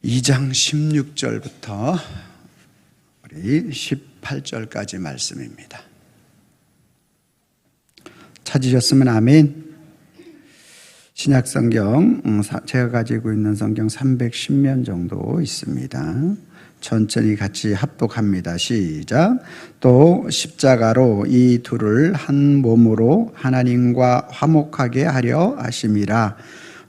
2장 16절부터 우리 18절까지 말씀입니다. 찾으셨으면 아멘. 신약성경 제가 가지고 있는 성경 310면 정도 있습니다. 천천히 같이 합독합니다. 시작. 또 십자가로 이 둘을 한 몸으로 하나님과 화목하게 하려 하심이라.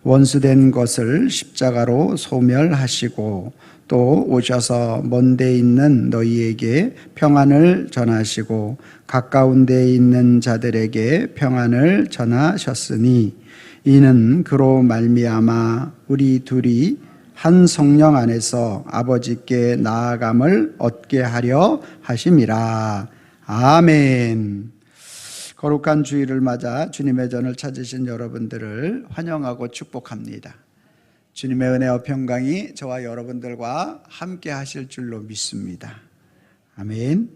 원수된 것을 십자가로 소멸하시고 또 오셔서 먼 데 있는 너희에게 평안을 전하시고 가까운 데 있는 자들에게 평안을 전하셨으니 이는 그로 말미암아 우리 둘이 한 성령 안에서 아버지께 나아감을 얻게 하려 하심이라. 아멘. 거룩한 주일을 맞아 주님의 전을 찾으신 여러분들을 환영하고 축복합니다. 주님의 은혜와 평강이 저와 여러분들과 함께 하실 줄로 믿습니다. 아멘.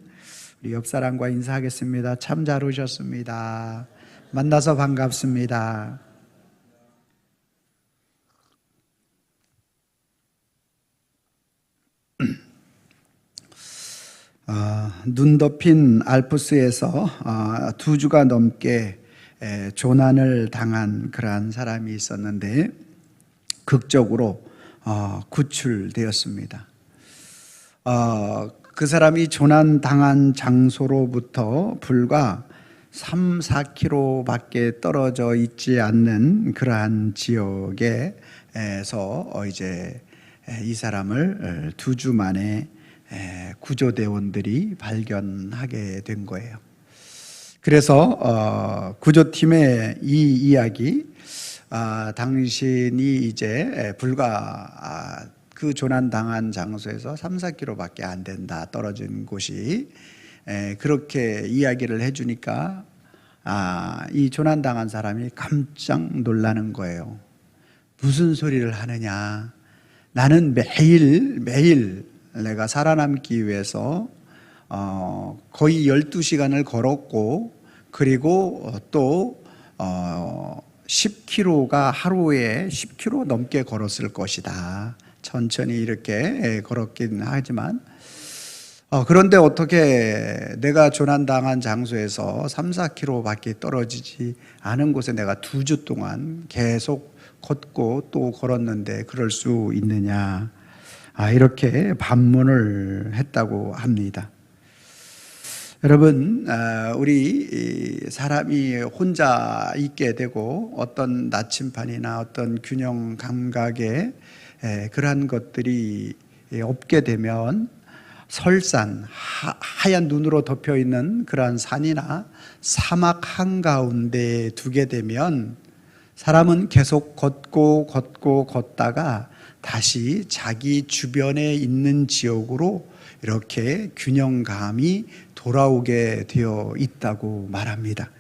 우리 옆 사람과 인사하겠습니다. 참 잘 오셨습니다. 만나서 반갑습니다. 눈 덮인 알프스에서 2주가 넘게 조난을 당한 그러한 사람이 있었는데 극적으로 구출되었습니다. 그 사람이 조난 당한 장소로부터 불과 3, 4km밖에 떨어져 있지 않는 그러한 지역에서 이제 이 사람을 2주 만에 구조대원들이 발견하게 된 거예요. 그래서 구조팀의 이 이야기, 당신이 이제 불과 그 조난당한 장소에서 3, 4km밖에 안 된다, 떨어진 곳이, 그렇게 이야기를 해주니까 이 조난당한 사람이 깜짝 놀라는 거예요. 무슨 소리를 하느냐, 나는 매일 내가 살아남기 위해서 거의 12시간을 걸었고, 그리고 또 10km가 하루에 10km 넘게 걸었을 것이다. 천천히 이렇게 걸었긴 하지만, 그런데 어떻게 내가 조난당한 장소에서 3, 4km밖에 떨어지지 않은 곳에 내가 2주 동안 계속 걷고 또 걸었는데 그럴 수 있느냐, 이렇게 반문을 했다고 합니다. 여러분, 우리 사람이 혼자 있게 되고 어떤 나침반이나 어떤 균형 감각에 그러한 것들이 없게 되면 설산, 하얀 눈으로 덮여 있는 그러한 산이나 사막 한가운데 두게 되면 사람은 계속 걷다가 다시 자기 주변에 있는 지역으로 이렇게 균형감이 돌아오게 되어 있다고 말합니다.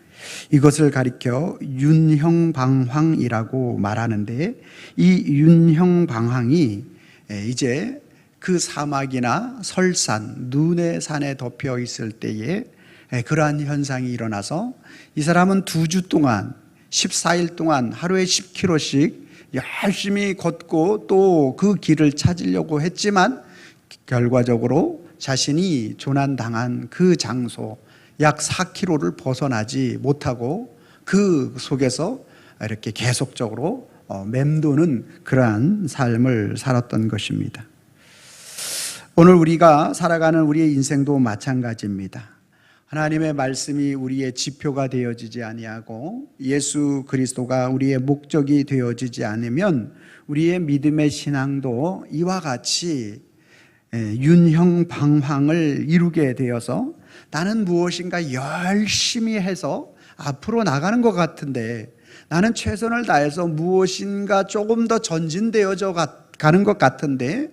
이것을 가리켜 윤형방황이라고 말하는데, 이 윤형방황이 이제 그 사막이나 설산, 눈의 산에 덮여 있을 때에 그러한 현상이 일어나서 이 사람은 2주 동안 14일 동안 하루에 10km씩 열심히 걷고 또 그 길을 찾으려고 했지만 결과적으로 자신이 조난당한 그 장소 약 4km를 벗어나지 못하고 그 속에서 이렇게 계속적으로 맴도는 그러한 삶을 살았던 것입니다. 오늘 우리가 살아가는 우리의 인생도 마찬가지입니다. 하나님의 말씀이 우리의 지표가 되어지지 아니하고 예수 그리스도가 우리의 목적이 되어지지 않으면 우리의 믿음의 신앙도 이와 같이 윤형방황을 이루게 되어서 나는 무엇인가 열심히 해서 앞으로 나가는 것 같은데, 나는 최선을 다해서 무엇인가 조금 더 전진되어져 가는 것 같은데,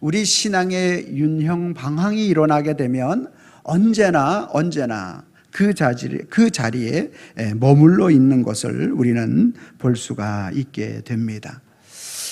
우리 신앙의 윤형방황이 일어나게 되면 언제나 그 자리에 머물러 있는 것을 우리는 볼 수가 있게 됩니다.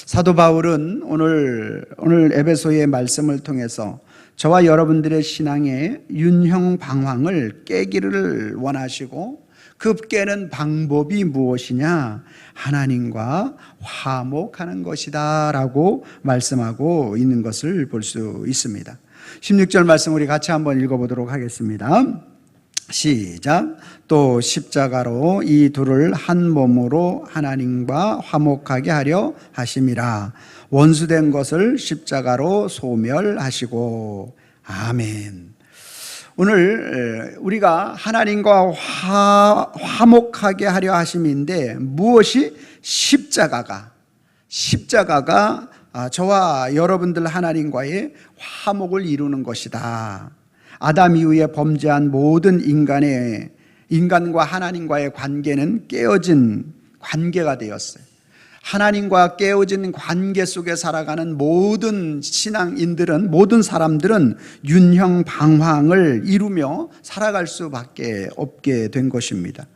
사도 바울은 오늘 에베소의 말씀을 통해서 저와 여러분들의 신앙의 윤형방황을 깨기를 원하시고, 급 깨는 방법이 무엇이냐? 하나님과 화목하는 것이다 라고 말씀하고 있는 것을 볼 수 있습니다. 16절 말씀 우리 같이 한번 읽어보도록 하겠습니다. 시작. 또 십자가로 이 둘을 한 몸으로 하나님과 화목하게 하려 하심이라. 원수된 것을 십자가로 소멸하시고. 아멘. 오늘 우리가 하나님과 화목하게 하려 하심인데 무엇이? 십자가가 저와 여러분들 하나님과의 화목을 이루는 것이다. 아담 이후에 범죄한 모든 인간과 하나님과의 관계는 깨어진 관계가 되었어요. 하나님과 깨어진 관계 속에 살아가는 모든 신앙인들은, 모든 사람들은 윤형방황을 이루며 살아갈 수밖에 없게 된 것입니다.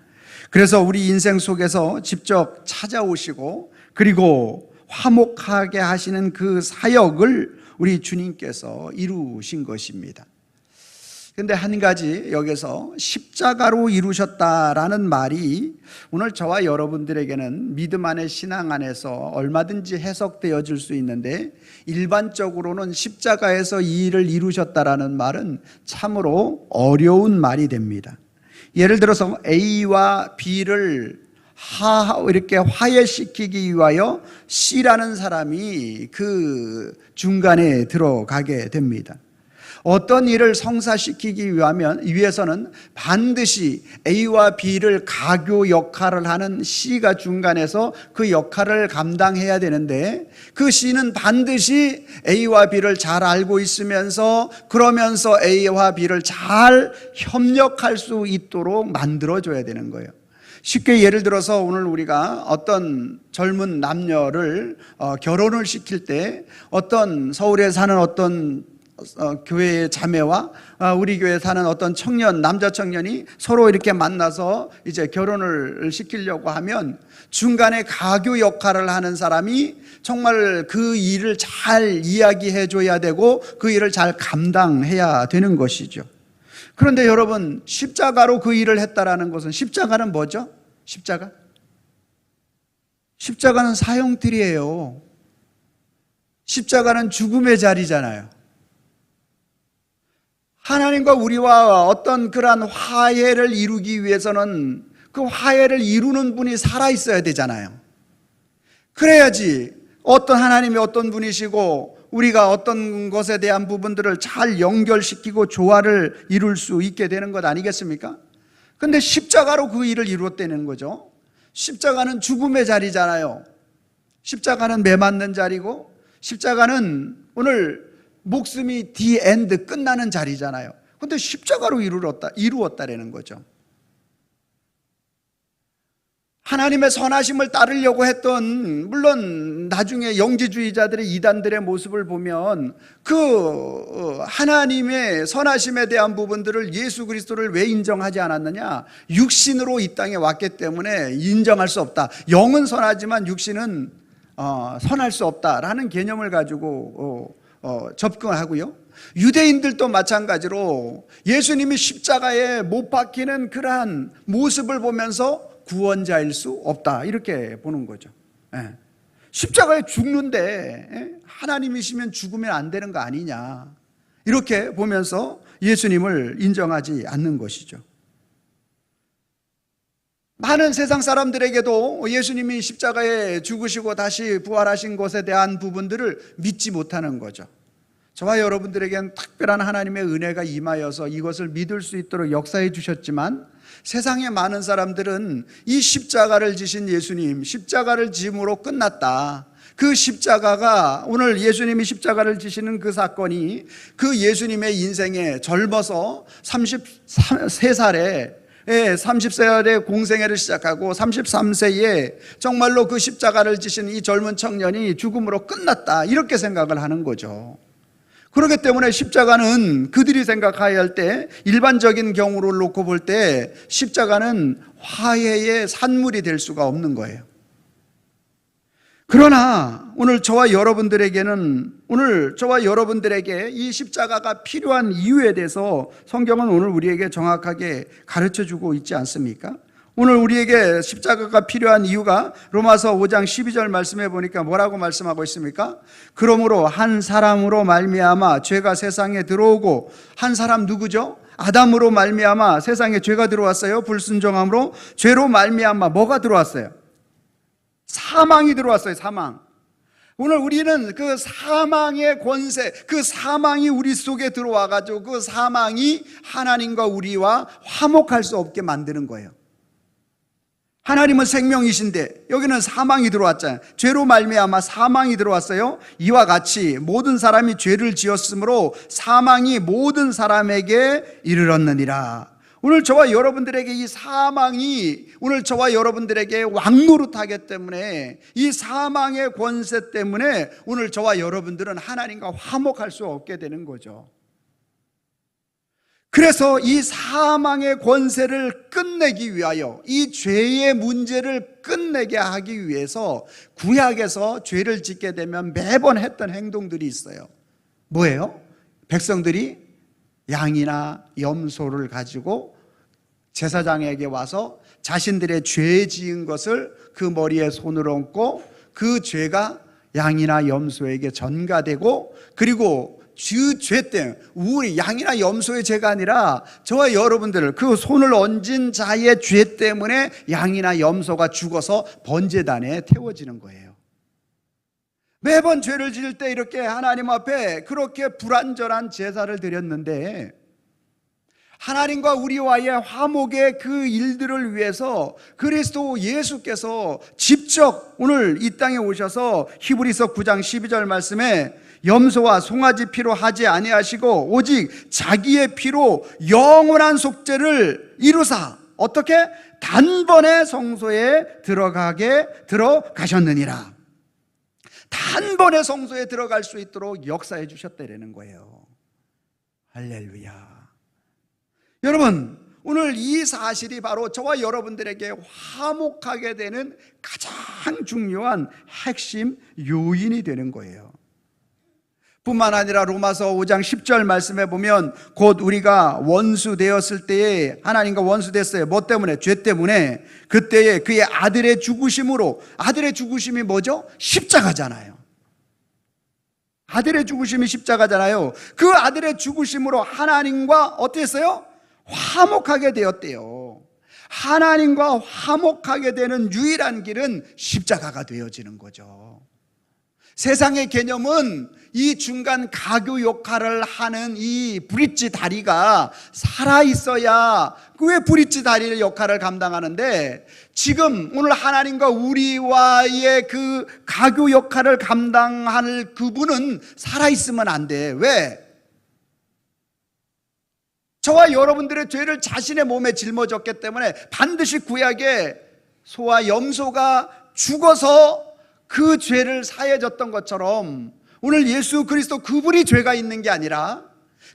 그래서 우리 인생 속에서 직접 찾아오시고 그리고 화목하게 하시는 그 사역을 우리 주님께서 이루신 것입니다. 근데 한 가지 여기서 십자가로 이루셨다라는 말이 오늘 저와 여러분들에게는 믿음 안의 신앙 안에서 얼마든지 해석되어질 수 있는데 일반적으로는 십자가에서 이 일을 이루셨다라는 말은 참으로 어려운 말이 됩니다. 예를 들어서 A와 B를 이렇게 화해시키기 위하여 C라는 사람이 그 중간에 들어가게 됩니다. 어떤 일을 성사시키기 위해서는 반드시 A와 B를 가교 역할을 하는 C가 중간에서 그 역할을 감당해야 되는데 그 C는 반드시 A와 B를 잘 알고 있으면서 그러면서 A와 B를 잘 협력할 수 있도록 만들어줘야 되는 거예요. 쉽게 예를 들어서 오늘 우리가 어떤 젊은 남녀를 결혼을 시킬 때 어떤 서울에 사는 어떤 교회의 자매와 우리 교회에 사는 어떤 남자 청년이 서로 이렇게 만나서 이제 결혼을 시키려고 하면 중간에 가교 역할을 하는 사람이 정말 그 일을 잘 이야기해 줘야 되고 그 일을 잘 감당해야 되는 것이죠. 그런데 여러분, 십자가로 그 일을 했다라는 것은, 십자가는 뭐죠? 십자가는 사형틀이에요. 십자가는 죽음의 자리잖아요. 하나님과 우리와 어떤 그러한 화해를 이루기 위해서는 그 화해를 이루는 분이 살아있어야 되잖아요. 그래야지 하나님이 어떤 분이시고 우리가 어떤 것에 대한 부분들을 잘 연결시키고 조화를 이룰 수 있게 되는 것 아니겠습니까? 근데 십자가로 그 일을 이루었다는 거죠. 십자가는 죽음의 자리잖아요. 십자가는 매 맞는 자리고 십자가는 오늘 목숨이 the end 끝나는 자리잖아요. 근데 십자가로 이루었다라는 거죠. 하나님의 선하심을 따르려고 했던, 물론 나중에 영지주의자들의 이단들의 모습을 보면 그 하나님의 선하심에 대한 부분들을, 예수 그리스도를 왜 인정하지 않았느냐? 육신으로 이 땅에 왔기 때문에 인정할 수 없다. 영은 선하지만 육신은 선할 수 없다라는 개념을 가지고 접근하고요. 유대인들도 마찬가지로 예수님이 십자가에 못 박히는 그러한 모습을 보면서 구원자일 수 없다, 이렇게 보는 거죠. 십자가에 죽는데 하나님이시면 죽으면 안 되는 거 아니냐, 이렇게 보면서 예수님을 인정하지 않는 것이죠. 많은 세상 사람들에게도 예수님이 십자가에 죽으시고 다시 부활하신 것에 대한 부분들을 믿지 못하는 거죠. 저와 여러분들에게는 특별한 하나님의 은혜가 임하여서 이것을 믿을 수 있도록 역사해 주셨지만, 세상의 많은 사람들은 이 십자가를 지신 예수님, 십자가를 짐으로 끝났다, 그 십자가가, 오늘 예수님이 십자가를 지시는 그 사건이 그 예수님의 인생에 젊어서 33살에 30세에 공생애를 시작하고 33세에 정말로 그 십자가를 지신 이 젊은 청년이 죽음으로 끝났다, 이렇게 생각을 하는 거죠. 그렇기 때문에 십자가는 그들이 생각해야 할 때, 일반적인 경우를 놓고 볼 때 십자가는 화해의 산물이 될 수가 없는 거예요. 그러나 오늘 저와 여러분들에게 이 십자가가 필요한 이유에 대해서 성경은 오늘 우리에게 정확하게 가르쳐 주고 있지 않습니까? 오늘 우리에게 십자가가 필요한 이유가 로마서 5장 12절 말씀해 보니까 뭐라고 말씀하고 있습니까? 그러므로 한 사람으로 말미암아 죄가 세상에 들어오고, 한 사람 누구죠? 아담으로 말미암아 세상에 죄가 들어왔어요. 불순종함으로 죄로 말미암아 뭐가 들어왔어요? 사망이 들어왔어요. 사망. 오늘 우리는 그 사망의 권세, 그 사망이 우리 속에 들어와가지고 그 사망이 하나님과 우리와 화목할 수 없게 만드는 거예요. 하나님은 생명이신데 여기는 사망이 들어왔잖아요. 죄로 말미암아 사망이 들어왔어요. 이와 같이 모든 사람이 죄를 지었으므로 사망이 모든 사람에게 이르렀느니라. 오늘 저와 여러분들에게 이 사망이 오늘 저와 여러분들에게 왕노릇하기 때문에, 이 사망의 권세 때문에 오늘 저와 여러분들은 하나님과 화목할 수 없게 되는 거죠. 그래서 이 사망의 권세를 끝내기 위하여, 이 죄의 문제를 끝내게 하기 위해서 구약에서 죄를 짓게 되면 매번 했던 행동들이 있어요. 뭐예요? 백성들이 양이나 염소를 가지고 제사장에게 와서 자신들의 죄 지은 것을 그 머리에 손을 얹고 그 죄가 양이나 염소에게 전가되고, 그리고 그 죄 때문에 우리 양이나 염소의 죄가 아니라 저와 여러분들 그 손을 얹은 자의 죄 때문에 양이나 염소가 죽어서 번제단에 태워지는 거예요. 매번 죄를 지을 때 이렇게 하나님 앞에 그렇게 불완전한 제사를 드렸는데, 하나님과 우리와의 화목의 그 일들을 위해서 그리스도 예수께서 직접 오늘 이 땅에 오셔서 히브리서 9장 12절 말씀에 염소와 송아지 피로 하지 아니하시고 오직 자기의 피로 영원한 속죄를 이루사 어떻게? 단번에 성소에 들어가셨느니라. 단번에 성소에 들어갈 수 있도록 역사해 주셨다는 거예요. 할렐루야. 여러분, 오늘 이 사실이 바로 저와 여러분들에게 화목하게 되는 가장 중요한 핵심 요인이 되는 거예요. 뿐만 아니라 로마서 5장 10절 말씀해 보면 곧 우리가 원수 되었을 때에 하나님과 원수 됐어요. 뭐 때문에? 죄 때문에. 그때에 그의 아들의 죽으심으로, 아들의 죽으심이 뭐죠? 십자가잖아요. 아들의 죽으심이 십자가잖아요. 그 아들의 죽으심으로 하나님과 어떻게 했어요? 화목하게 되었대요. 하나님과 화목하게 되는 유일한 길은 십자가가 되어지는 거죠. 세상의 개념은 이 중간 가교 역할을 하는 이 브릿지 다리가 살아있어야 왜 브릿지 다리의 역할을 감당하는데, 지금 오늘 하나님과 우리와의 그 가교 역할을 감당할 그분은 살아있으면 안 돼. 왜? 저와 여러분들의 죄를 자신의 몸에 짊어졌기 때문에 반드시 구약에 소와 염소가 죽어서 그 죄를 사해졌던 것처럼 오늘 예수 그리스도 그분이 죄가 있는 게 아니라,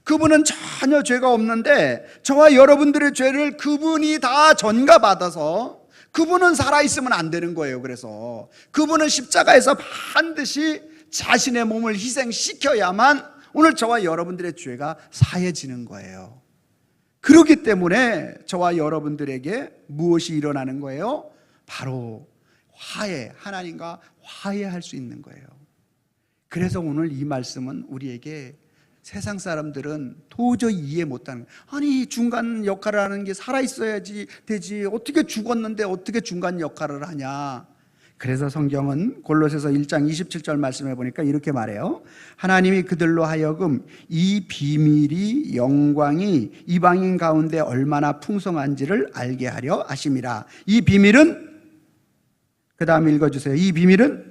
그분은 전혀 죄가 없는데 저와 여러분들의 죄를 그분이 다 전가받아서 그분은 살아있으면 안 되는 거예요. 그래서 그분은 십자가에서 반드시 자신의 몸을 희생시켜야만 오늘 저와 여러분들의 죄가 사해지는 거예요. 그렇기 때문에 저와 여러분들에게 무엇이 일어나는 거예요? 바로 화해, 하나님과 화해할 수 있는 거예요. 그래서 오늘 이 말씀은 우리에게 세상 사람들은 도저히 이해 못하는 거예요. 아니, 중간 역할을 하는 게 살아있어야지 되지, 어떻게 죽었는데 어떻게 중간 역할을 하냐. 그래서 성경은 골로새서 1장 27절 말씀해 보니까 이렇게 말해요. 하나님이 그들로 하여금 이 비밀이 영광이 이방인 가운데 얼마나 풍성한지를 알게 하려 하심이라. 이 비밀은, 그 다음 읽어주세요. 이 비밀은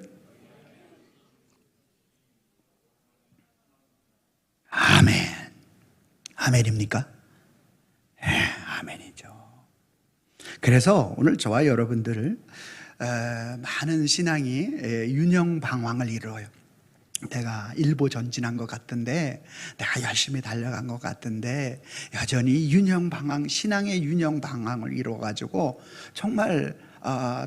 아멘. 아멘입니까? 네, 아멘이죠. 그래서 오늘 저와 여러분들을 많은 신앙이 윤영방황을 이루어요. 내가 일보 전진한 것 같은데, 내가 열심히 달려간 것 같은데 여전히 윤영방황, 신앙의 윤영방황을 이루어가지고 정말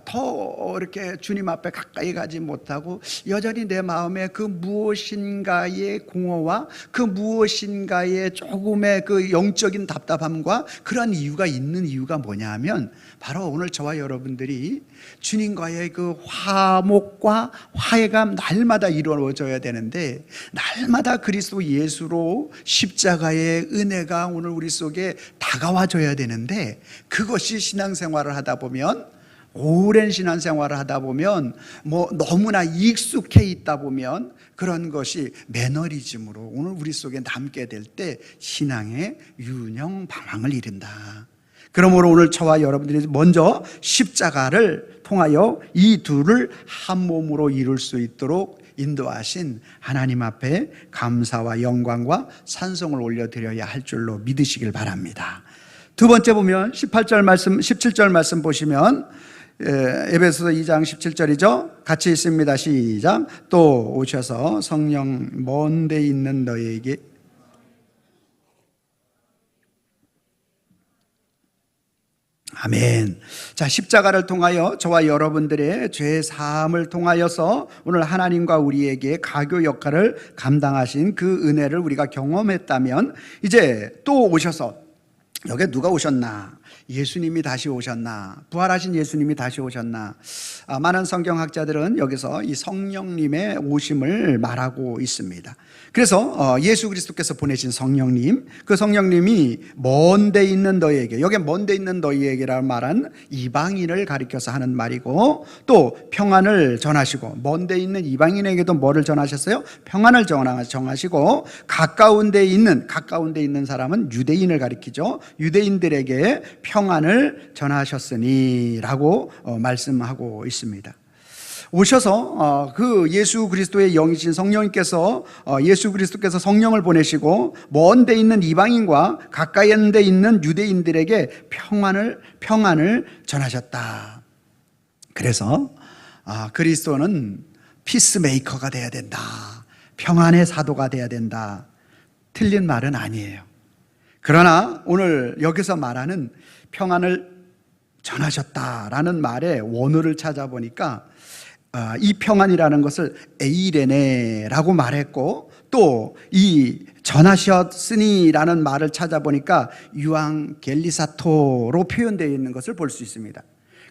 더 이렇게 주님 앞에 가까이 가지 못하고 여전히 내 마음에 그 무엇인가의 공허와 그 무엇인가의 조금의 그 영적인 답답함과 그런 이유가 있는 이유가 뭐냐 하면 바로 오늘 저와 여러분들이 주님과의 그 화목과 화해가 날마다 이루어져야 되는데, 날마다 그리스도 예수로 십자가의 은혜가 오늘 우리 속에 다가와줘야 되는데, 그것이 신앙생활을 하다 보면, 오랜 신앙생활을 하다 보면 너무나 익숙해 있다 보면 그런 것이 매너리즘으로 오늘 우리 속에 남게 될 때 신앙의 유령 방황을 이룬다. 그러므로 오늘 저와 여러분들이 먼저 십자가를 통하여 이 둘을 한 몸으로 이룰 수 있도록 인도하신 하나님 앞에 감사와 영광과 찬송을 올려드려야 할 줄로 믿으시길 바랍니다. 두 번째 보면 18절 말씀, 17절 말씀 보시면 에베소서 2장 17절이죠. 같이 있습니다. 시작. 또 오셔서 성령 먼 데 있는 너희에게 아멘. 자, 십자가를 통하여 저와 여러분들의 죄 사함을 통하여서 오늘 하나님과 우리에게 가교 역할을 감당하신 그 은혜를 우리가 경험했다면, 이제 또 오셔서, 여기에 누가 오셨나? 예수님이 다시 오셨나? 부활하신 예수님이 다시 오셨나? 많은 성경학자들은 여기서 이 성령님의 오심을 말하고 있습니다. 그래서 예수 그리스도께서 보내신 성령님, 그 성령님이 먼 데 있는 너희에게, 여기에 먼 데 있는 너희에게라는 말은 이방인을 가리켜서 하는 말이고, 또 평안을 전하시고, 먼 데 있는 이방인에게도 뭐를 전하셨어요? 평안을 전하시고, 가까운 데 있는 사람은 유대인을 가리키죠. 유대인들에게 평안을 전하셨으니 라고 말씀하고 있습니다. 오셔서 그 예수 그리스도의 영이신 성령님께서, 예수 그리스도께서 성령을 보내시고 먼 데 있는 이방인과 가까이 데 있는 유대인들에게 평안을 전하셨다. 그래서 그리스도는 피스메이커가 돼야 된다, 평안의 사도가 돼야 된다, 틀린 말은 아니에요. 그러나 오늘 여기서 말하는 평안을 전하셨다라는 말의 원어를 찾아보니까 이 평안이라는 것을 에이레네라고 말했고, 또 이 전하셨으니라는 말을 찾아보니까 유앙겔리사토로 표현되어 있는 것을 볼 수 있습니다.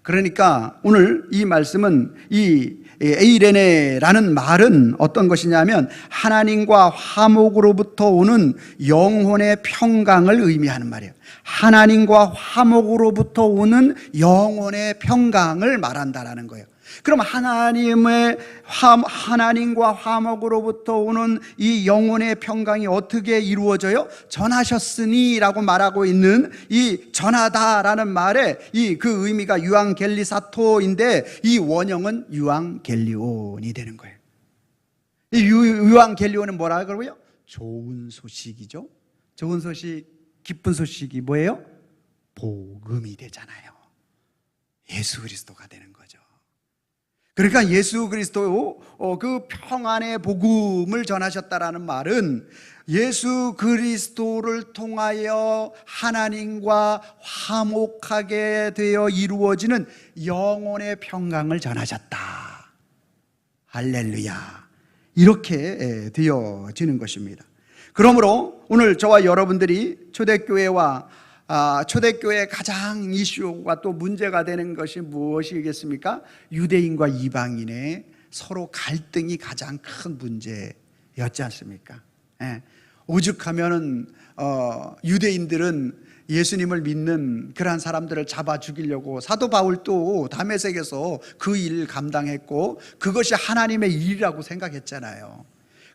그러니까 오늘 이 말씀은, 이 에이레네라는 말은 어떤 것이냐면 하나님과 화목으로부터 오는 영혼의 평강을 의미하는 말이에요. 하나님과 화목으로부터 오는 영혼의 평강을 말한다라는 거예요. 그럼 하나님과 화목으로부터 오는 이 영혼의 평강이 어떻게 이루어져요? 전하셨으니 라고 말하고 있는 이 전하다라는 말에 그 의미가 유앙겔리사토인데, 이 원형은 유앙겔리온이 되는 거예요. 이 유앙겔리온은 뭐라 그러고요? 좋은 소식이죠. 좋은 소식, 기쁜 소식이 뭐예요? 복음이 되잖아요. 예수 그리스도가 되는 거죠. 그러니까 예수 그리스도 그 평안의 복음을 전하셨다라는 말은 예수 그리스도를 통하여 하나님과 화목하게 되어 이루어지는 영혼의 평강을 전하셨다. 할렐루야. 이렇게 되어지는 것입니다. 그러므로 오늘 저와 여러분들이 초대교회의 가장 이슈가 또 문제가 되는 것이 무엇이겠습니까? 유대인과 이방인의 서로 갈등이 가장 큰 문제였지 않습니까? 오죽하면은 유대인들은 예수님을 믿는 그러한 사람들을 잡아 죽이려고 사도 바울도 다메섹에서 그 일을 감당했고, 그것이 하나님의 일이라고 생각했잖아요.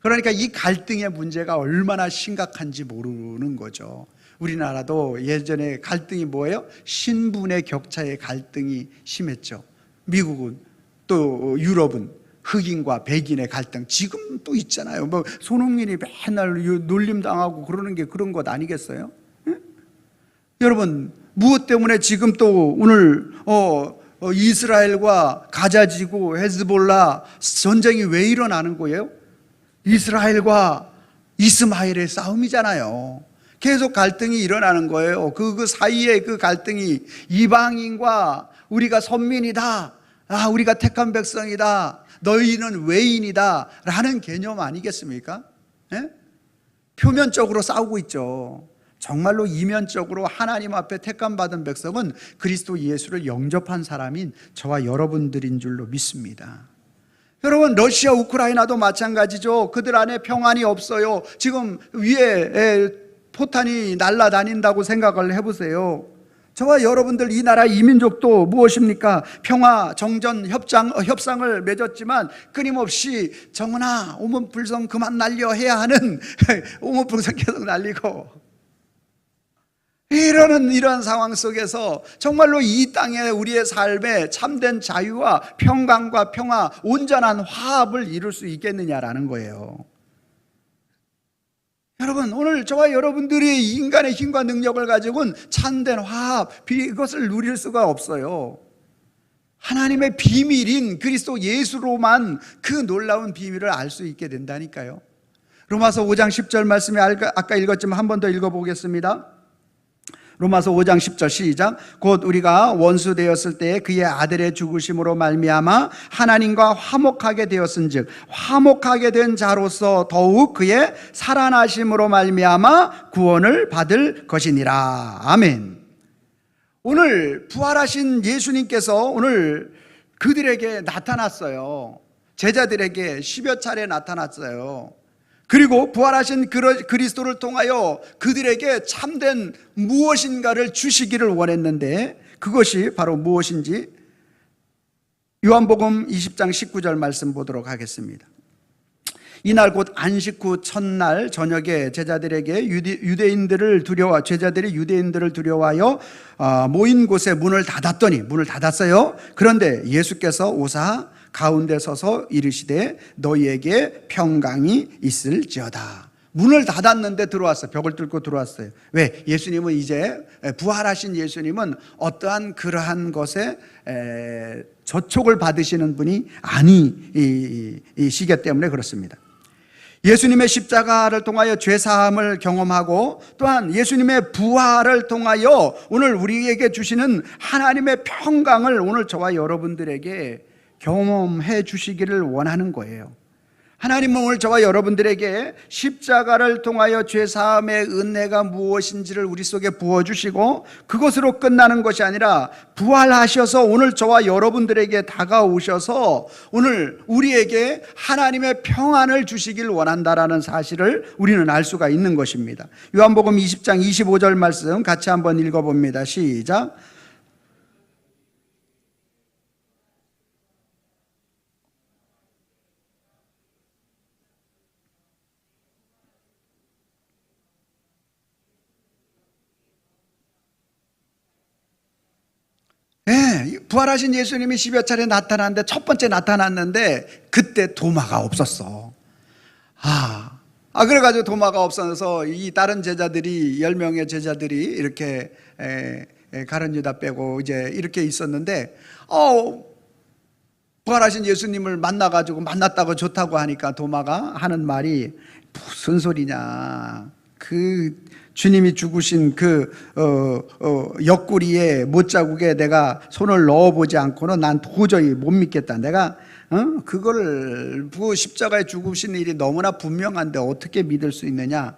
그러니까 이 갈등의 문제가 얼마나 심각한지 모르는 거죠. 우리나라도 예전에 갈등이 뭐예요? 신분의 격차의 갈등이 심했죠. 미국은, 또 유럽은 흑인과 백인의 갈등 지금 또 있잖아요. 손흥민이 맨날 놀림당하고 그러는 게 그런 것 아니겠어요? 여러분, 무엇 때문에 지금 또 오늘 이스라엘과 가자지구 헤즈볼라 전쟁이 왜 일어나는 거예요? 이스라엘과 이스마엘의 싸움이잖아요. 계속 갈등이 일어나는 거예요. 그 사이에 그 갈등이 이방인과 우리가 선민이다. 우리가 택한 백성이다. 너희는 외인이다. 라는 개념 아니겠습니까? 예? 표면적으로 싸우고 있죠. 정말로 이면적으로 하나님 앞에 택함 받은 백성은 그리스도 예수를 영접한 사람인 저와 여러분들인 줄로 믿습니다. 여러분, 러시아 우크라이나도 마찬가지죠. 그들 안에 평안이 없어요. 지금 위에 포탄이 날아다닌다고 생각을 해보세요. 저와 여러분들 이 나라 이 민족도 무엇입니까? 평화, 정전, 협상을 맺었지만 끊임없이 정은아 오문불성 그만 날려 해야 하는 오문불성 계속 날리고, 이런 상황 속에서 정말로 이 땅에 우리의 삶에 참된 자유와 평강과 평화, 온전한 화합을 이룰 수 있겠느냐라는 거예요. 여러분, 오늘 저와 여러분들이 인간의 힘과 능력을 가지고는 참된 화합, 이것을 누릴 수가 없어요. 하나님의 비밀인 그리스도 예수로만 그 놀라운 비밀을 알 수 있게 된다니까요. 로마서 5장 10절 말씀에 아까 읽었지만 한 번 더 읽어보겠습니다. 로마서 5장 10절 시작. 곧 우리가 원수 되었을 때 그의 아들의 죽으심으로 말미암아 하나님과 화목하게 되었은즉 화목하게 된 자로서 더욱 그의 살아나심으로 말미암아 구원을 받을 것이니라. 아멘. 오늘 부활하신 예수님께서 오늘 그들에게 나타났어요. 제자들에게 10여 차례 나타났어요. 그리고 부활하신 그리스도를 통하여 그들에게 참된 무엇인가를 주시기를 원했는데, 그것이 바로 무엇인지 요한복음 20장 19절 말씀 보도록 하겠습니다. 이날 곧 안식 후 첫날 저녁에 제자들이 유대인들을 두려워하여 모인 곳에 문을 닫았어요. 그런데 예수께서 오사 가운데 서서 이르시되 너희에게 평강이 있을지어다. 문을 닫았는데 들어왔어요. 벽을 뚫고 들어왔어요. 왜? 예수님은 이제 부활하신 예수님은 어떠한 그러한 것에 저촉을 받으시는 분이 아니시기 때문에 그렇습니다. 예수님의 십자가를 통하여 죄사함을 경험하고 또한 예수님의 부활을 통하여 오늘 우리에게 주시는 하나님의 평강을 오늘 저와 여러분들에게 경험해 주시기를 원하는 거예요. 하나님은 오늘 저와 여러분들에게 십자가를 통하여 죄사함의 은혜가 무엇인지를 우리 속에 부어주시고, 그것으로 끝나는 것이 아니라 부활하셔서 오늘 저와 여러분들에게 다가오셔서 오늘 우리에게 하나님의 평안을 주시길 원한다라는 사실을 우리는 알 수가 있는 것입니다. 요한복음 20장 25절 말씀 같이 한번 읽어봅니다. 시작. 네, 부활하신 예수님이 10여 차례 나타났는데 첫 번째 나타났는데 그때 도마가 없었어. 그래가지고 도마가 없어서 이 다른 제자들이 10명의 제자들이 이렇게 가룟 유다 빼고 이제 이렇게 있었는데 부활하신 예수님을 만났다고 좋다고 하니까 도마가 하는 말이 무슨 소리냐. 주님이 죽으신 옆구리에 못자국에 내가 손을 넣어보지 않고는 난 도저히 못 믿겠다. 내가 그거를 십자가에 죽으신 일이 너무나 분명한데 어떻게 믿을 수 있느냐.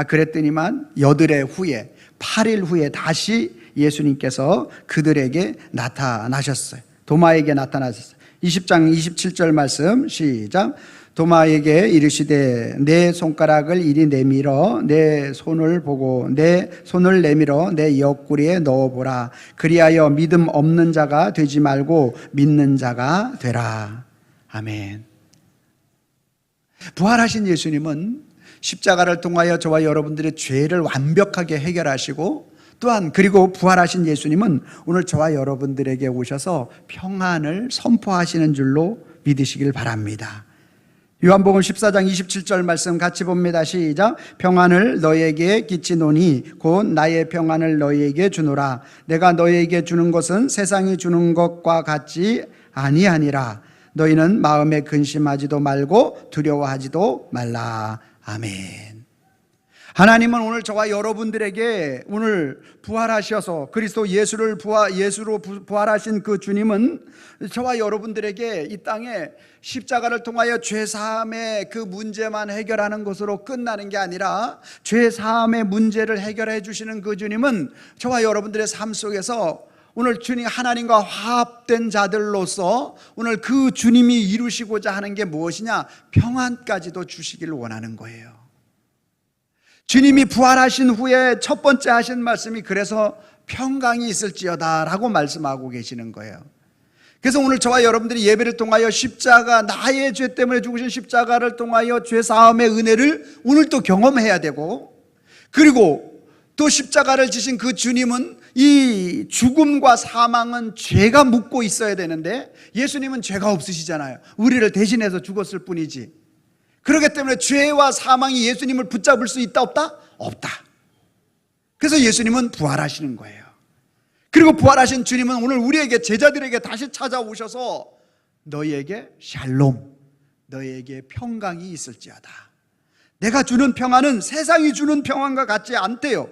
그랬더니만 8일 후에 다시 예수님께서 그들에게 나타나셨어요. 도마에게 나타나셨어요. 20장 27절 말씀 시작. 도마에게 이르시되 내 손가락을 이리 내밀어 내 손을 보고 내 손을 내밀어 내 옆구리에 넣어보라. 그리하여 믿음 없는 자가 되지 말고 믿는 자가 되라. 아멘. 부활하신 예수님은 십자가를 통하여 저와 여러분들의 죄를 완벽하게 해결하시고 또한 그리고 부활하신 예수님은 오늘 저와 여러분들에게 오셔서 평안을 선포하시는 줄로 믿으시길 바랍니다. 요한복음 14장 27절 말씀 같이 봅니다. 시작. 평안을 너희에게 끼치노니 곧 나의 평안을 너희에게 주노라. 내가 너희에게 주는 것은 세상이 주는 것과 같지 아니하니라. 너희는 마음에 근심하지도 말고 두려워하지도 말라. 아멘. 하나님은 오늘 저와 여러분들에게 오늘 부활하셔서 그리스도 예수로 부활하신 그 주님은 저와 여러분들에게 이 땅에 십자가를 통하여 죄사함의 그 문제만 해결하는 것으로 끝나는 게 아니라 죄사함의 문제를 해결해 주시는 그 주님은 저와 여러분들의 삶 속에서 오늘 주님 하나님과 화합된 자들로서 오늘 그 주님이 이루시고자 하는 게 무엇이냐? 평안까지도 주시기를 원하는 거예요. 주님이 부활하신 후에 첫 번째 하신 말씀이 그래서 평강이 있을지어다 라고 말씀하고 계시는 거예요. 그래서 오늘 저와 여러분들이 예배를 통하여 십자가, 나의 죄 때문에 죽으신 십자가를 통하여 죄사함의 은혜를 오늘 또 경험해야 되고, 그리고 또 십자가를 지신 그 주님은 이 죽음과 사망은 죄가 묻고 있어야 되는데 예수님은 죄가 없으시잖아요. 우리를 대신해서 죽었을 뿐이지. 그렇기 때문에 죄와 사망이 예수님을 붙잡을 수 있다 없다? 없다. 그래서 예수님은 부활하시는 거예요. 그리고 부활하신 주님은 오늘 우리에게, 제자들에게 다시 찾아오셔서 너희에게 샬롬, 너희에게 평강이 있을지어다. 내가 주는 평안은 세상이 주는 평안과 같지 않대요.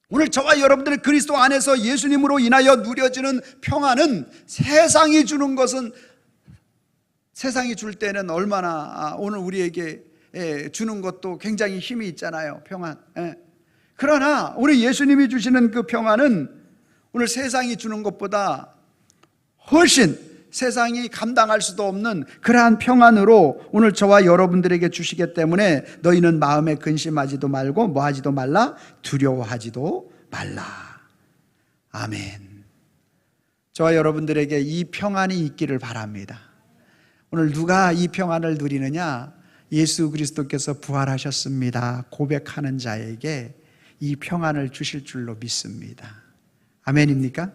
오늘 저와 여러분들의 그리스도 안에서 예수님으로 인하여 누려지는 평안은 세상이 주는 것은, 세상이 줄 때는 얼마나 오늘 우리에게 주는 것도 굉장히 힘이 있잖아요. 평안. 그러나 우리 예수님이 주시는 그 평안은 오늘 세상이 주는 것보다 훨씬 세상이 감당할 수도 없는 그러한 평안으로 오늘 저와 여러분들에게 주시기 때문에 너희는 마음에 근심하지도 말고 뭐하지도 말라, 두려워하지도 말라. 아멘. 저와 여러분들에게 이 평안이 있기를 바랍니다. 오늘 누가 이 평안을 누리느냐? 예수 그리스도께서 부활하셨습니다 고백하는 자에게 이 평안을 주실 줄로 믿습니다. 아멘입니까?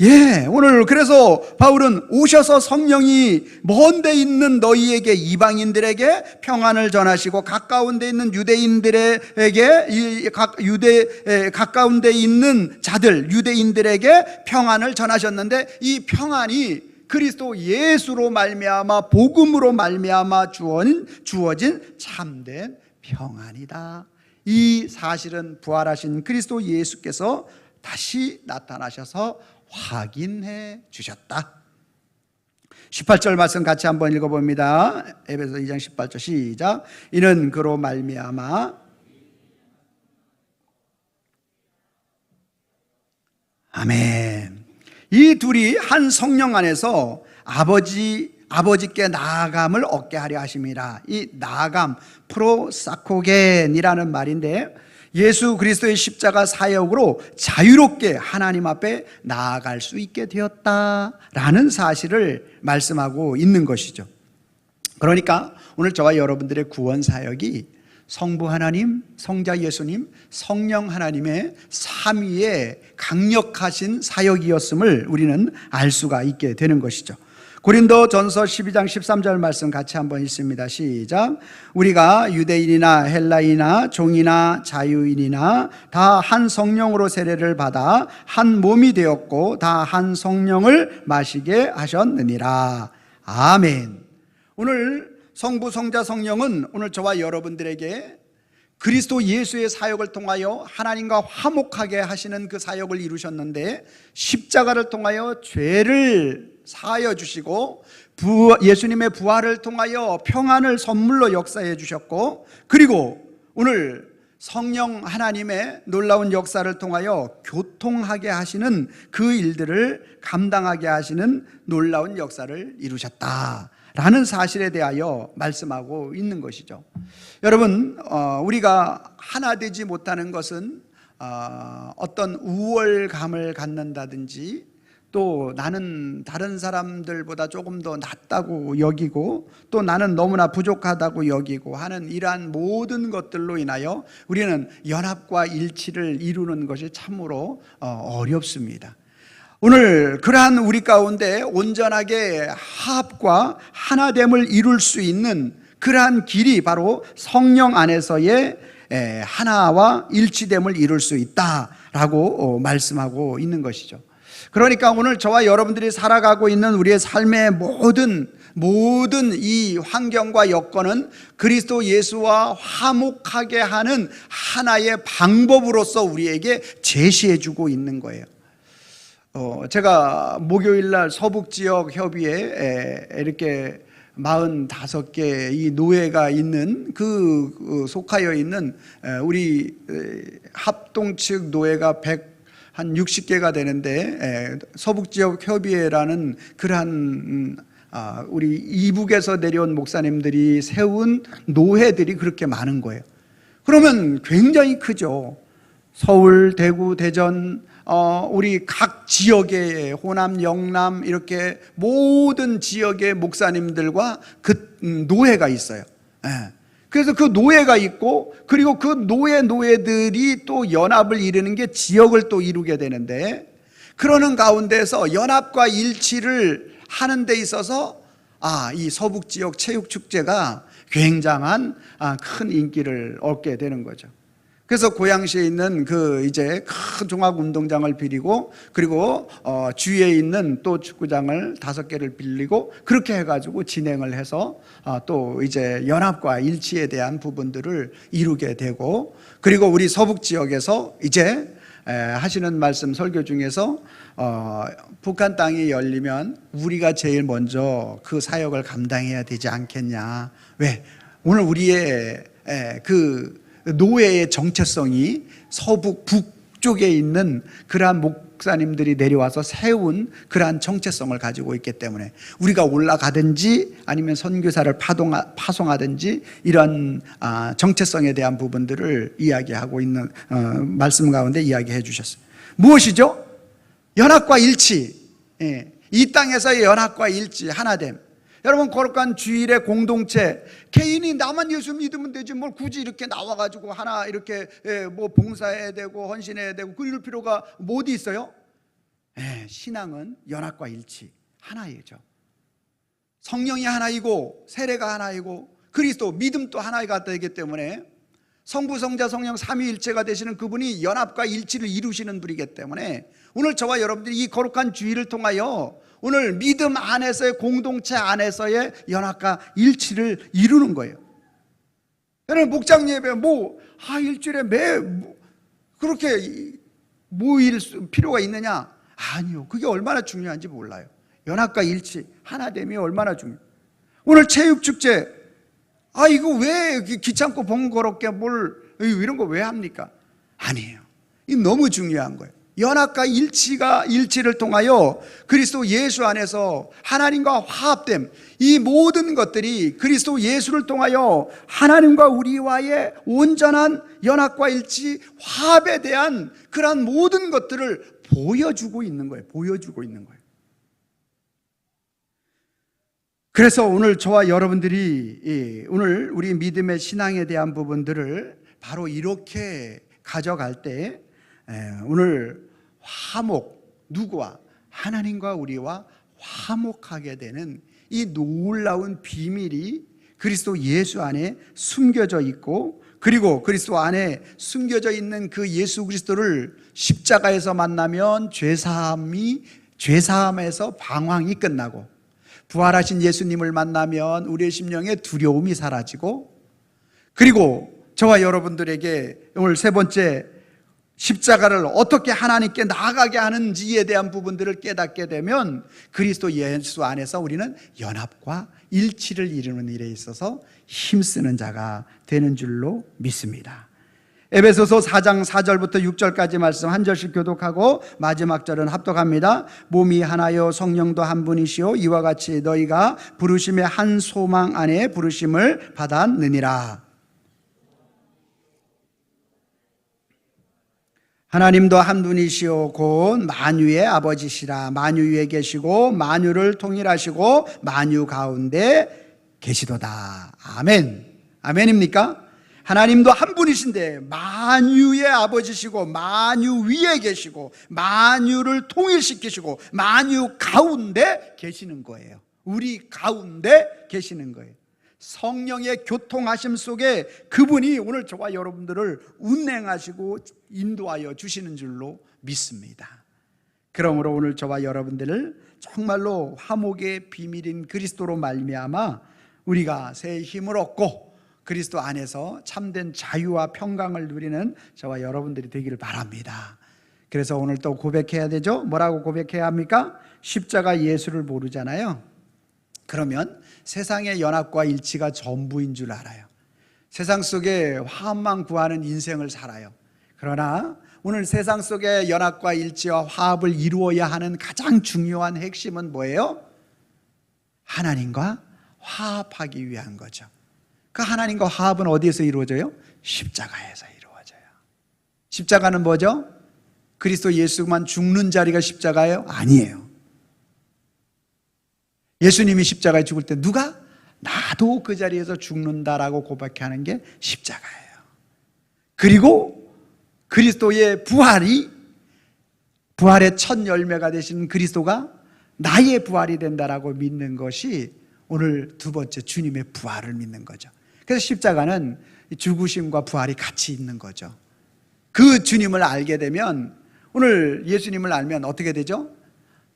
예, 오늘 그래서 바울은 오셔서 성령이 먼 데 있는 너희에게, 이방인들에게 평안을 전하시고 가까운 데 있는 유대인들에게, 가까운 데 있는 자들, 유대인들에게 평안을 전하셨는데 이 평안이 그리스도 예수로 말미암아, 복음으로 말미암아 주어진 참된 평안이다. 이 사실은 부활하신 그리스도 예수께서 다시 나타나셔서 확인해 주셨다. 18절 말씀 같이 한번 읽어봅니다. 에베소 2장 18절 시작. 이는 그로 말미암아 아멘. 이 둘이 한 성령 안에서 아버지께 나아감을 얻게 하려 하심이라. 이 나아감, 프로사코겐이라는 말인데 예수 그리스도의 십자가 사역으로 자유롭게 하나님 앞에 나아갈 수 있게 되었다라는 사실을 말씀하고 있는 것이죠. 그러니까 오늘 저와 여러분들의 구원 사역이 성부 하나님, 성자 예수님, 성령 하나님의 삼위의 강력하신 사역이었음을 우리는 알 수가 있게 되는 것이죠. 고린도전서 12장 13절 말씀 같이 한번 읽습니다. 시작. 우리가 유대인이나 헬라이나 종이나 자유인이나 다 한 성령으로 세례를 받아 한 몸이 되었고 다 한 성령을 마시게 하셨느니라. 아멘. 오늘 성부, 성자, 성령은 오늘 저와 여러분들에게 그리스도 예수의 사역을 통하여 하나님과 화목하게 하시는 그 사역을 이루셨는데, 십자가를 통하여 죄를 사하여 주시고 예수님의 부활을 통하여 평안을 선물로 역사해 주셨고, 그리고 오늘 성령 하나님의 놀라운 역사를 통하여 교통하게 하시는 그 일들을 감당하게 하시는 놀라운 역사를 이루셨다라는 사실에 대하여 말씀하고 있는 것이죠. 여러분, 우리가 하나 되지 못하는 것은 어떤 우월감을 갖는다든지, 또 나는 다른 사람들보다 조금 더 낫다고 여기고, 또 나는 너무나 부족하다고 여기고 하는 이러한 모든 것들로 인하여 우리는 연합과 일치를 이루는 것이 참으로 어렵습니다. 오늘 그러한 우리 가운데 온전하게 화합과 하나됨을 이룰 수 있는 그러한 길이 바로 성령 안에서의 하나와 일치됨을 이룰 수 있다라고 말씀하고 있는 것이죠. 그러니까 오늘 저와 여러분들이 살아가고 있는 우리의 삶의 모든 모든 이 환경과 여건은 그리스도 예수와 화목하게 하는 하나의 방법으로서 우리에게 제시해 주고 있는 거예요. 제가 목요일날 서북지역 협의회 이렇게 45개 이 노회가 있는 그 속하여 있는 우리 합동 측 노회가 한 60개가 되는데 서북지역 협의회라는 그러한 우리 이북에서 내려온 목사님들이 세운 노회들이 그렇게 많은 거예요. 그러면 굉장히 크죠. 서울, 대구, 대전, 우리 각 지역의 호남, 영남 이렇게 모든 지역의 목사님들과 그 노회가 있어요. 그래서 그 노회가 있고, 그리고 그 노회들이 또 연합을 이루는 게 지역을 또 이루게 되는데, 그러는 가운데서 연합과 일치를 하는 데 있어서 이 서북지역 체육축제가 굉장한 큰 인기를 얻게 되는 거죠. 그래서 고양시에 있는 그 이제 큰 종합운동장을 빌리고, 그리고 주위에 있는 또 축구장을 5개를 빌리고, 그렇게 해가지고 진행을 해서 또 이제 연합과 일치에 대한 부분들을 이루게 되고, 그리고 우리 서북 지역에서 이제 하시는 말씀 설교 중에서 북한 땅이 열리면 우리가 제일 먼저 그 사역을 감당해야 되지 않겠냐. 왜? 오늘 우리의 그 노예의 정체성이 서북 북쪽에 있는 그러한 목사님들이 내려와서 세운 그러한 정체성을 가지고 있기 때문에 우리가 올라가든지 아니면 선교사를 파송하든지 이런 정체성에 대한 부분들을 이야기하고 있는 말씀 가운데 이야기해 주셨어요. 무엇이죠? 연합과 일치. 이 땅에서의 연합과 일치, 하나됨. 여러분, 거룩한 주일의 공동체, 개인이 나만 예수 믿으면 되지 뭘 굳이 이렇게 나와가지고 하나 이렇게 뭐 봉사해야 되고 헌신해야 되고 그럴 필요가 뭐 어디 있어요? 신앙은 연합과 일치, 하나이죠. 성령이 하나이고 세례가 하나이고 그리스도 믿음도 하나가 되기 때문에 성부, 성자, 성령 삼위일체가 되시는 그분이 연합과 일치를 이루시는 분이기 때문에 오늘 저와 여러분들이 이 거룩한 주일을 통하여 오늘 믿음 안에서의 공동체 안에서의 연합과 일치를 이루는 거예요. 여러분, 목장 예배 일주일에 그렇게 모일 필요가 있느냐? 아니요. 그게 얼마나 중요한지 몰라요. 연합과 일치, 하나됨이 얼마나 중요해요. 오늘 체육축제, 이거 왜 귀찮고 번거롭게 이런 거 왜 합니까? 아니에요. 이 너무 중요한 거예요. 연합과 일치를 통하여 그리스도 예수 안에서 하나님과 화합됨, 이 모든 것들이 그리스도 예수를 통하여 하나님과 우리와의 온전한 연합과 일치, 화합에 대한 그러한 모든 것들을 보여주고 있는 거예요. 그래서 오늘 저와 여러분들이 오늘 우리 믿음의 신앙에 대한 부분들을 바로 이렇게 가져갈 때 오늘 화목, 누구와? 하나님과 우리와 화목하게 되는 이 놀라운 비밀이 그리스도 예수 안에 숨겨져 있고, 그리고 그리스도 안에 숨겨져 있는 그 예수 그리스도를 십자가에서 만나면 죄사함에서 방황이 끝나고, 부활하신 예수님을 만나면 우리의 심령에 두려움이 사라지고, 그리고 저와 여러분들에게 오늘 세 번째, 십자가를 어떻게 하나님께 나아가게 하는지에 대한 부분들을 깨닫게 되면 그리스도 예수 안에서 우리는 연합과 일치를 이루는 일에 있어서 힘쓰는 자가 되는 줄로 믿습니다. 에베소서 4장 4절부터 6절까지 말씀 한 절씩 교독하고 마지막 절은 합독합니다. 몸이 하나요 성령도 한 분이시오 이와 같이 너희가 부르심의 한 소망 안에 부르심을 받았느니라. 하나님도 한 분이시오 곧 만유의 아버지시라. 만유 위에 계시고 만유를 통일하시고 만유 가운데 계시도다. 아멘. 아멘입니까? 하나님도 한 분이신데 만유의 아버지시고 만유 위에 계시고 만유를 통일시키시고 만유 가운데 계시는 거예요. 우리 가운데 계시는 거예요. 성령의 교통하심 속에 그분이 오늘 저와 여러분들을 운행하시고 인도하여 주시는 줄로 믿습니다. 그러므로 오늘 저와 여러분들을 정말로 화목의 비밀인 그리스도로 말미암아 우리가 새 힘을 얻고 그리스도 안에서 참된 자유와 평강을 누리는 저와 여러분들이 되기를 바랍니다. 그래서 오늘 또 고백해야 되죠. 뭐라고 고백해야 합니까? 십자가 예수를 모르잖아요. 그러면 세상의 연합과 일치가 전부인 줄 알아요. 세상 속에 화합만 구하는 인생을 살아요. 그러나 오늘 세상 속의 연합과 일치와 화합을 이루어야 하는 가장 중요한 핵심은 뭐예요? 하나님과 화합하기 위한 거죠. 그 하나님과 화합은 어디에서 이루어져요? 십자가에서 이루어져요. 십자가는 뭐죠? 그리스도 예수만 죽는 자리가 십자가예요? 아니에요. 예수님이 십자가에 죽을 때 누가? 나도 그 자리에서 죽는다라고 고백하는 게 십자가예요. 그리고 그리스도의 부활의 첫 열매가 되신 그리스도가 나의 부활이 된다라고 믿는 것이 오늘 두 번째 주님의 부활을 믿는 거죠. 그래서 십자가는 죽으심과 부활이 같이 있는 거죠. 그 주님을 알게 되면, 오늘 예수님을 알면 어떻게 되죠?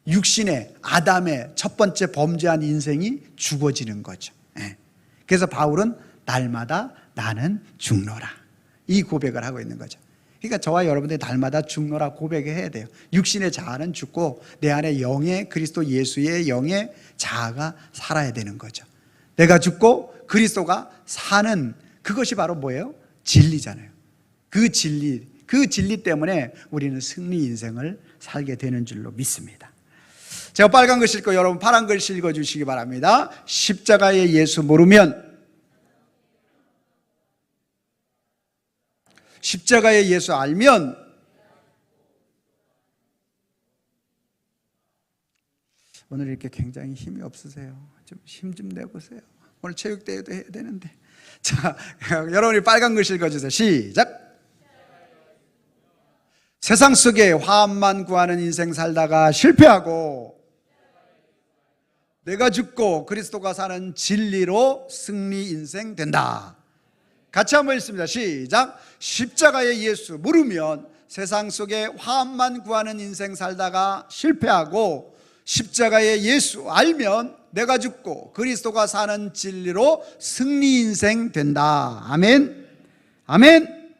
육신의 아담의 첫 번째 범죄한 인생이 죽어지는 거죠. 그래서 바울은 날마다 나는 죽노라, 이 고백을 하고 있는 거죠. 그러니까 저와 여러분들이 날마다 죽노라 고백해야 돼요. 육신의 자아는 죽고 내 안에 영의 그리스도 예수의 영의 자아가 살아야 되는 거죠. 내가 죽고 그리스도가 사는 그것이 바로 뭐예요? 진리잖아요. 그 진리 때문에 우리는 승리 인생을 살게 되는 줄로 믿습니다. 제가 빨간 글 읽고 여러분 파란 글씨 읽어주시기 바랍니다. 십자가의 예수 모르면, 십자가의 예수 알면 오늘 이렇게 굉장히 힘이 없으세요. 좀 힘 좀 내보세요. 오늘 체육대회도 해야 되는데. 자, 여러분이 빨간 글씨 읽어주세요. 시작. 세상 속에 화합만 구하는 인생 살다가 실패하고 내가 죽고 그리스도가 사는 진리로 승리 인생 된다. 같이 한번 읽습니다. 시작. 십자가의 예수 모르면 세상 속에 화합만 구하는 인생 살다가 실패하고, 십자가의 예수 알면 내가 죽고 그리스도가 사는 진리로 승리 인생 된다. 아멘. 아멘.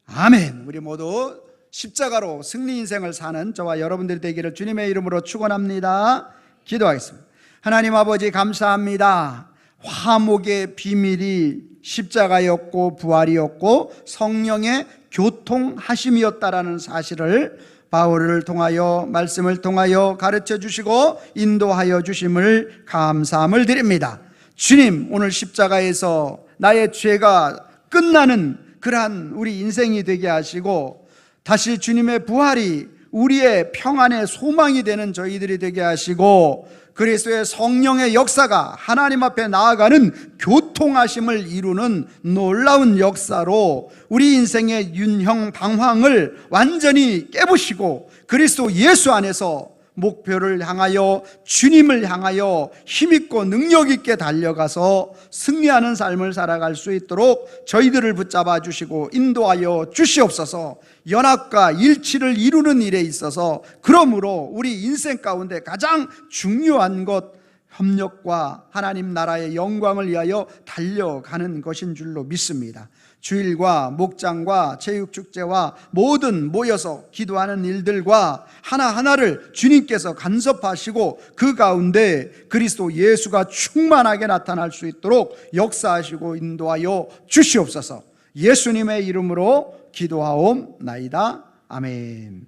아멘. 우리 모두 십자가로 승리 인생을 사는 저와 여러분들이 되기를 주님의 이름으로 축원합니다. 기도하겠습니다. 하나님 아버지 감사합니다. 화목의 비밀이 십자가였고 부활이었고 성령의 교통하심이었다라는 사실을 바울을 통하여, 말씀을 통하여 가르쳐 주시고 인도하여 주심을 감사함을 드립니다. 주님, 오늘 십자가에서 나의 죄가 끝나는 그러한 우리 인생이 되게 하시고, 다시 주님의 부활이 우리의 평안의 소망이 되는 저희들이 되게 하시고, 그리스도의 성령의 역사가 하나님 앞에 나아가는 교통하심을 이루는 놀라운 역사로 우리 인생의 윤형 방황을 완전히 깨부시고 그리스도 예수 안에서 목표를 향하여, 주님을 향하여 힘있고 능력있게 달려가서 승리하는 삶을 살아갈 수 있도록 저희들을 붙잡아 주시고 인도하여 주시옵소서. 연합과 일치를 이루는 일에 있어서 그러므로 우리 인생 가운데 가장 중요한 것, 협력과 하나님 나라의 영광을 위하여 달려가는 것인 줄로 믿습니다. 주일과 목장과 체육축제와 모든 모여서 기도하는 일들과 하나하나를 주님께서 간섭하시고 그 가운데 그리스도 예수가 충만하게 나타날 수 있도록 역사하시고 인도하여 주시옵소서. 예수님의 이름으로 기도하옵나이다. 아멘.